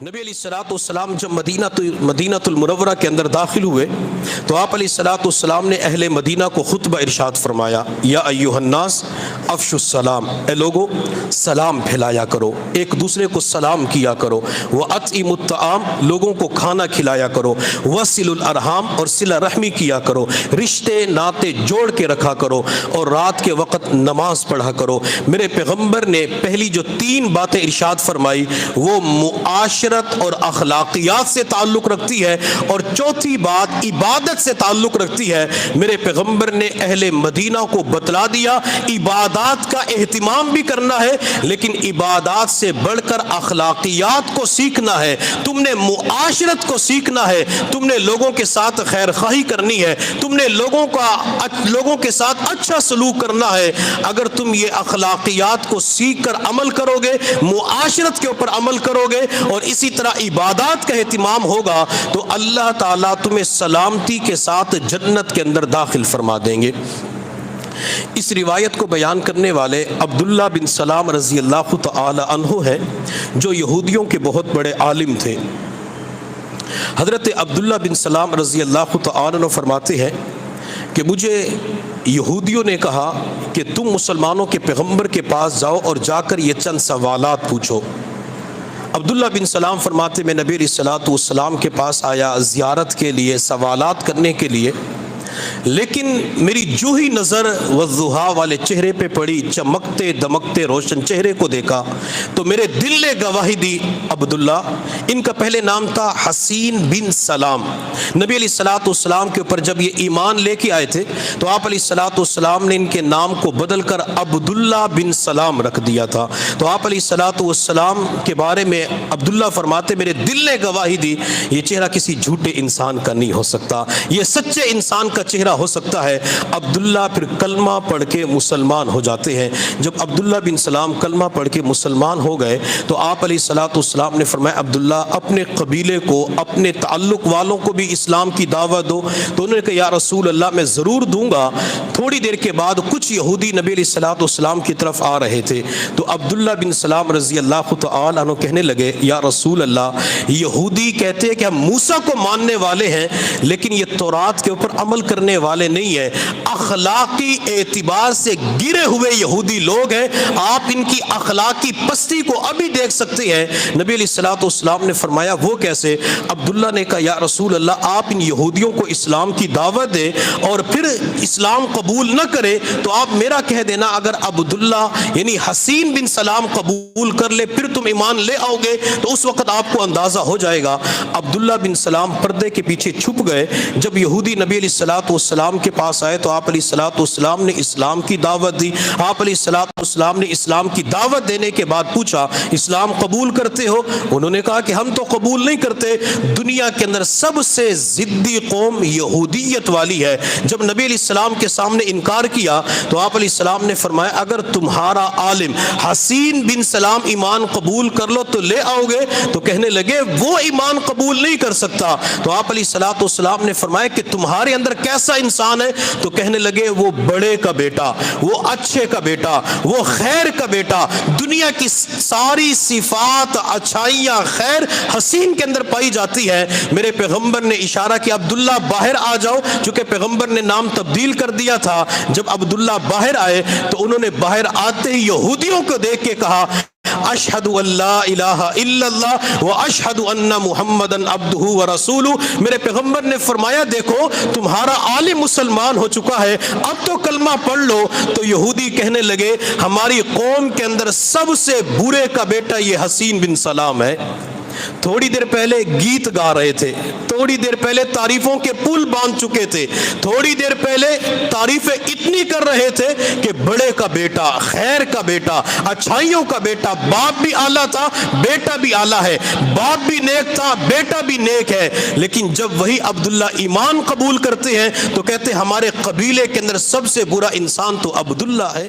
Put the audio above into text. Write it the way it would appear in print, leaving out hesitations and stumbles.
نبی علیہ الصلوۃ والسلام جب مدینہ المنورہ کے اندر داخل ہوئے تو آپ علیہ الصلوۃ والسلام نے اہل مدینہ کو خطبہ ارشاد فرمایا، یا ایھا الناس افشوا السلام، اے لوگو سلام پھیلایا کرو، ایک دوسرے کو سلام کیا کرو، واطعموا الطعام، لوگوں کو کھانا کھلایا کرو، وصلوا الارحام، اور صلہ رحمی کیا کرو، رشتے ناطے جوڑ کے رکھا کرو، اور رات کے وقت نماز پڑھا کرو۔ میرے پیغمبر نے پہلی جو 3 باتیں ارشاد فرمائی وہ معاشرت اور اخلاقیات سے تعلق رکھتی ہے، اور چوتھی بات عبادت سے تعلق رکھتی ہے۔ میرے پیغمبر نے اہل مدینہ کو بتلا دیا عبادات کا اہتمام بھی کرنا ہے، لیکن عبادات سے بڑھ کر اخلاقیات کو سیکھنا ہے، تم نے معاشرت کو سیکھنا ہے، تم نے لوگوں کے ساتھ خیر خواہی کرنی ہے، تم نے لوگوں کے ساتھ اچھا سلوک کرنا ہے۔ اگر تم یہ اخلاقیات کو سیکھ کر عمل کرو گے، معاشرت کے اوپر عمل کرو گے، اور اسی طرح عبادات کا اہتمام ہوگا، تو اللہ تعالیٰ تمہیں سلامتی کے ساتھ جنت کے اندر داخل فرما دیں گے۔ اس روایت کو بیان کرنے والے عبداللہ بن سلام رضی اللہ تعالی عنہ ہیں، جو یہودیوں کے بہت بڑے عالم تھے۔ حضرت عبداللہ بن سلام رضی اللہ تعالی عنہ فرماتے ہیں کہ مجھے یہودیوں نے کہا کہ تم مسلمانوں کے پیغمبر کے پاس جاؤ اور جا کر یہ چند سوالات پوچھو۔ عبداللہ بن سلام فرماتے میں نبی علیہ الصلوۃ والسلام کے پاس آیا زیارت کے لیے، سوالات کرنے کے لیے، لیکن میری جو ہی نظر والضحیٰ والے چہرے پہ پڑی، چمکتے دمکتے روشن چہرے کو دیکھا، تو میرے دل نے گواہی دی عبداللہ، ان کا پہلے نام تھا حسین بن سلام۔ نبی علیہ الصلوۃ والسلام کے اوپر جب یہ ایمان لے کے آئے تھے تو آپ علیہ الصلوۃ والسلام نے ان کے نام کو بدل کر عبداللہ بن سلام رکھ دیا تھا۔ تو آپ علیہ الصلوۃ والسلام کے بارے میں عبداللہ فرماتے میرے دل نے گواہی دی، یہ چہرہ کسی جھوٹے انسان کا نہیں ہو سکتا، یہ سچے انسان کا چہرہ ہو سکتا ہے۔ عبداللہ پھر کلمہ پڑھ کے مسلمان ہو جاتے ہیں۔ جب عبداللہ بن سلام کلمہ پڑھ کے مسلمان ہو گئے تو آپ علیہ الصلوۃ والسلام نے فرمایا، عبداللہ اپنے قبیلے کو، اپنے تعلق والوں کو بھی اسلام کی دعوت دو۔ تو انہوں نے کہا یا رسول اللہ میں ضرور دوں گا۔ تھوڑی دیر کے بعد کچھ یہودی نبی علیہ الصلوۃ والسلام کی طرف آ رہے تھے، تو عبداللہ بن سلام رضی اللہ تعالی عنہ کہنے لگے، یا رسول اللہ یہودی کہتے ہیں کہ ہم موسیٰ کو ماننے والے ہیں، لیکن یہ تورات کے اوپر عمل کرنے والے نہیں ہیں، اخلاقی اعتبار سے گرے ہوئے یہودی لوگ ہیں، آپ ان کی اخلاقی پستی کو ابھی دیکھ سکتے ہیں۔ نبی علیہ الصلوۃ والسلام نے فرمایا وہ کیسے؟ عبداللہ نے کہا یا رسول اللہ آپ ان یہودیوں کو اسلام کی دعوت دیں اور پھر اسلام قبول نہ کرے تو آپ میرا کہہ دینا، اگر عبداللہ یعنی حسین بن سلام قبول کر لے پھر تم ایمان لے آؤ گے تو اس وقت آپ کو اندازہ ہو جائے گا۔ عبداللہ بن سلام پردے کے پیچھے چھپ گئے۔ جب یہودی نبی علیہ الصلوۃ والسلام کے پاس آئے تو آپ علیہ الصلوۃ والسلام نے اسلام کی دعوت دی۔ آپ علیہ الصلوۃ والسلام نے اسلام کی دعوت دینے کے بعد پوچھا اسلام قبول کرتے ہو؟ انہوں نے کہا کہ ہم تو قبول نہیں کرتے۔ دنیا کے اندر سب سے ضدی قوم یہودیت والی ہے۔ جب نبی علیہ السلام کے سامنے انکار کیا تو آپ علیہ السلام نے فرمایا اگر تمہارا عالم حسین بن سلام ایمان قبول کر لو تو لے آؤ گے؟ تو کہنے لگے وہ ایمان قبول نہیں کر سکتا۔ تو آپ علیہ الصلوۃ والسلام نے فرمایا کہ تمہارے اندر کیسا انسان ہے؟ تو کہنے لگے وہ بڑے کا بیٹا، وہ اچھے کا بیٹا، وہ خیر کا بیٹا، دنیا کی ساری صفات اچھائیاں خیر حسین کے اندر پائی جاتی ہے۔ میرے پیغمبر نے اشارہ کیا عبداللہ باہر آ جاؤ، چونکہ پیغمبر نے نام تبدیل کر دیا تھا۔ جب عبداللہ باہر آئے تو انہوں نے باہر آتے ہی یہودیوں کو دیکھ کے کہا اشہد ان لا الہ الا اللہ و اشہد ان محمدن عبدہ و رسولہ۔ میرے پیغمبر نے فرمایا دیکھو تمہارا عالم مسلمان ہو چکا ہے، اب تو کلمہ پڑھ لو۔ تو یہودی کہنے لگے ہماری قوم کے اندر سب سے برے کا بیٹا یہ حسین بن سلام ہے۔ تھوڑی دیر پہلے گیت گا رہے تھے، تھوڑی دیر پہلے تعریفوں کے پل باندھ چکے تھے، تھوڑی دیر پہلے تعریفیں اتنی کر رہے تھے کہ بڑے کا بیٹا، خیر کا بیٹا، اچھائیوں کا بیٹا، باپ بھی اعلیٰ تھا بیٹا بھی اعلیٰ ہے، باپ بھی نیک تھا بیٹا بھی نیک ہے۔ لیکن جب وہی عبداللہ ایمان قبول کرتے ہیں تو کہتے ہیں ہمارے قبیلے کے اندر سب سے برا انسان تو عبداللہ ہے۔